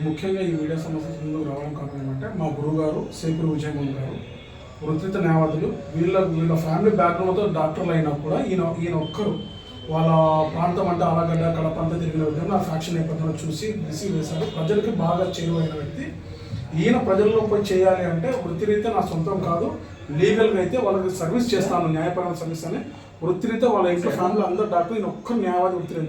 ముఖ్యంగా ఈ వీడియో సమస్య ముందుకు రావడం కారణం ఏమంటే మా గురువు గారు సేపురు విజయమోహన్ గారు వృత్తిత న్యాయవాదులు. వీళ్ళ ఫ్యామిలీ బ్యాక్గ్రౌండ్తో డాక్టర్లు అయినా కూడా ఈయన ఒక్కరు వాళ్ళ ప్రాంతం అంటే ఆలగడ్డ కడప అంతా తిరిగిన విధంగా ఆ ఫ్యాక్షన్ నేపథ్యంలో చూసి రిసీవ్ చేశారు. ప్రజలకి బాగా చేరువైన వ్యక్తి ఈయన. ప్రజల్లో పోయి చేయాలి అంటే వృత్తిరీత్యా నా సొంతం కాదు, లీగల్గా అయితే వాళ్ళకి సర్వీస్ చేస్తాను, న్యాయపరమైన సర్వీస్ అని వృత్తిరీత్యా వాళ్ళ ఇంట్లో ఫ్యామిలీ అందరూ డాక్టర్ ఈయన ఒక్కరు న్యాయవాది వృత్తిని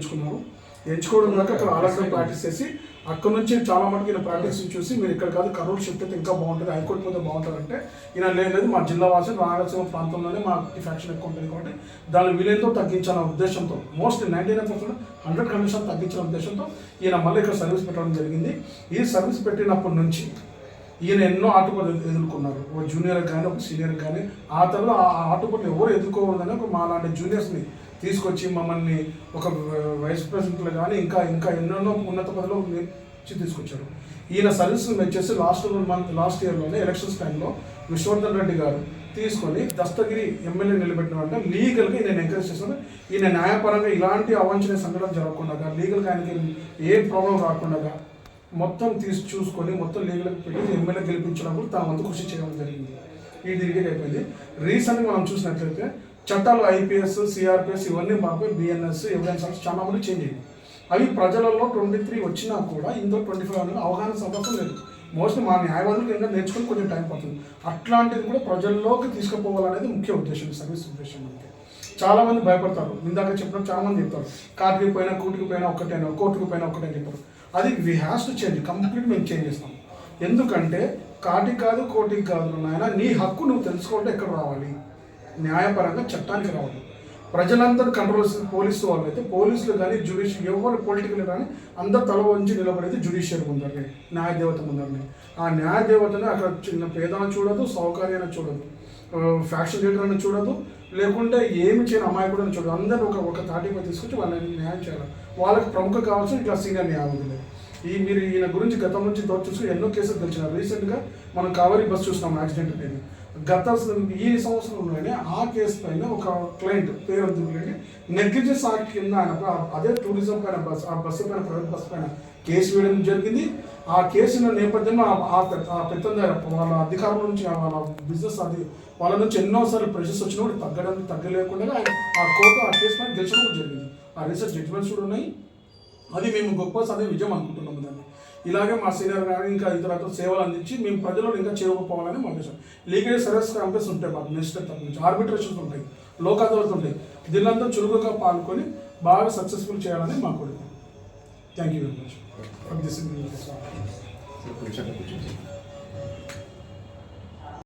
ఎంచుకోవడం దాకా అక్కడ ఆలగడ్డ ప్రాక్టీస్ చేసి అక్కడ నుంచి చాలా మటుకు ఈయన ప్రాక్టీస్ చూసి మీరు ఇక్కడ కాదు కర్నూలు షిఫ్ట్ అయితే ఇంకా బాగుంటుంది, హైకోర్టు పోతే బాగుంటుంది అంటే ఈయన లేదు మా జిల్లా వాసి రాయలసీమ ప్రాంతంలోనే మా ఈ ఫ్యాక్షన్ ఎక్కువ ఉంటుంది కాబట్టి దాన్ని వీలైనంతో తగ్గించాలన్న ఉద్దేశంతో మోస్ట్లీ 99% 100% తగ్గించిన ఉద్దేశంతో ఈయన మళ్ళీ ఇక్కడ సర్వీస్ పెట్టడం జరిగింది. ఈ సర్వీస్ పెట్టినప్పటి నుంచి ఈయన ఎన్నో ఆటుపోట్లు ఎదుర్కొన్నారు. ఒక జూనియర్కి కానీ ఒక సీనియర్కి కానీ ఆ తర్వాత ఆ ఆటుపోట్లు ఎవరు ఎదుర్కోకూడదని ఒక మా లాంటి జూనియర్స్ని తీసుకొచ్చి మమ్మల్ని ఒక వైస్ ప్రెసిడెంట్లు కానీ ఇంకా ఎన్నెన్నో ఉన్నత పదవిలో తీసుకొచ్చారు. ఈయన సర్వీస్ని మెచ్చేసి లాస్ట్ ఇయర్లోనే ఎలక్షన్స్ టైంలో విశ్వవర్ధన్ రెడ్డి గారు తీసుకొని దస్తగిరి ఎమ్మెల్యే నిలబెట్టిన అంటే లీగల్గా ఈయన ఎంకరేజ్ చేస్తారు. ఈయన న్యాయపరంగా ఇలాంటి అవాంఛనీయ సంఘటన జరగకుండా లీగల్గా ఆయనకి ఏ ప్రాబ్లం రాకుండా మొత్తం చూసుకొని మొత్తం లీగల్గా పెట్టి ఎమ్మెల్యే గెలిపించినప్పుడు తన వంతు కృషి చేయడం జరిగింది. ఇది తిరిగి అయిపోయింది. రీసెంట్గా మనం చూసినట్లయితే చట్టాలు ఐపీఎస్ సిఆర్పిఎస్ ఇవన్నీ మాపై బిఎన్ఎస్ ఎవిడెన్స్ చాలా మంది చేంజ్ అయ్యింది. అవి ప్రజలలో 23 వచ్చినా కూడా ఇందులో 25 అనేది అవగాహన సమస్య లేదు. మోస్ట్లీ మా న్యాయవాదులకు ఇంకా నేర్చుకుని కొంచెం టైం పడుతుంది. అట్లాంటిది కూడా ప్రజల్లోకి తీసుకుపోవాలనేది ముఖ్య ఉద్దేశం, సర్వీస్ ఉద్దేశం. అంటే చాలామంది భయపడతారు. ఇందాక చెప్పినప్పుడు చాలామంది చెప్తారు కాటికి పోయినా కూటికి పోయినా ఒక్కటైనా కోర్టుకు పోయినా ఒక్కటే చెప్తారు. అది we has to change, complete మేము చేంజ్ చేస్తాం. ఎందుకంటే కాటికి కాదు కోటికి కాదు నాయన, నీ హక్కు నువ్వు తెలుసుకోవాలంటే ఎక్కడ రావాలి, న్యాయపరంగా చట్టానికి రావాలి. ప్రజలందరూ కంట్రోల్ పోలీసు వాళ్ళు అయితే పోలీసులు కానీ జ్యుడిషియల్ ఎవరు పొలిటికల్ కానీ అందరు తల వంచి నిలబడేది జ్యుడిషియల్ ముందరనే, న్యాయదేవత ముందరనే. ఆ న్యాయదేవతని అక్కడ చిన్న పేదను చూడదు, సౌకర్యాన్ని చూడదు, ఫ్యాక్షన్ లీడర్ అని చూడదు, లేకుంటే ఏమి చేయని అమాయకుడని చూడదు. అందరూ ఒక తాటిపై తీసుకొచ్చి వాళ్ళని న్యాయం చేయాలి. వాళ్ళకి ప్రముఖ కావాల్సిన ఇట్లా సీనియర్ న్యాయవాదులు. మీరు ఈయన గురించి గతం నుంచి చూసుకుని ఎన్నో కేసులు తెలిసినారు. రీసెంట్గా మనం కావేరీ బస్ చూసినాం యాక్సిడెంట్ అనేది. ఈ సంవత్సరంలోనే ఆ కేసు పైన ఒక క్లయింట్ పేరు ఎందుకంటే నెగ్లిజెన్స్ యాక్ట్ కింద ఆయన అదే టూరిజం పైన ఆ బస్సు పైన ప్రైవేట్ బస్సు పైన కేసు వేయడం జరిగింది. ఆ కేసుల నేపథ్యంలో ఆ పెద్ద వాళ్ళ అధికారుల నుంచి వాళ్ళ బిజినెస్ వాళ్ళ నుంచి ఎన్నోసార్లు ప్రెషర్స్ వచ్చినప్పుడు తగ్గలేకుండా ఆయన ఆ కేసు పైన గెలిచడం కూడా జరిగింది. ఆ రీసెర్చ్ జడ్జిమెంట్స్ కూడా ఉన్నాయి. అది మేము గొప్ప అదే విజయం అనుకుంటున్నాము. దాన్ని ఇలాగే మా సీనియర్ కానీ ఇంకా ఇతరులతో సేవలు అందించి మేము ప్రజల్లో ఇంకా చేరుకుపోవాలని మా ఉద్దేశం. లీగల్ సర్వీస్ క్యాంపెయిన్స్ ఉంటాయి, మాకు నెక్స్ట్ తప్ప నుంచి ఆర్బిట్రేషన్స్ ఉంటాయి, లోక్ అదాలత్ ఉంటాయి. దీనిలంతా చురుకుగా పాల్గొని బాగా సక్సెస్ఫుల్ చేయాలని మా కోరిక. Thank you very much for this.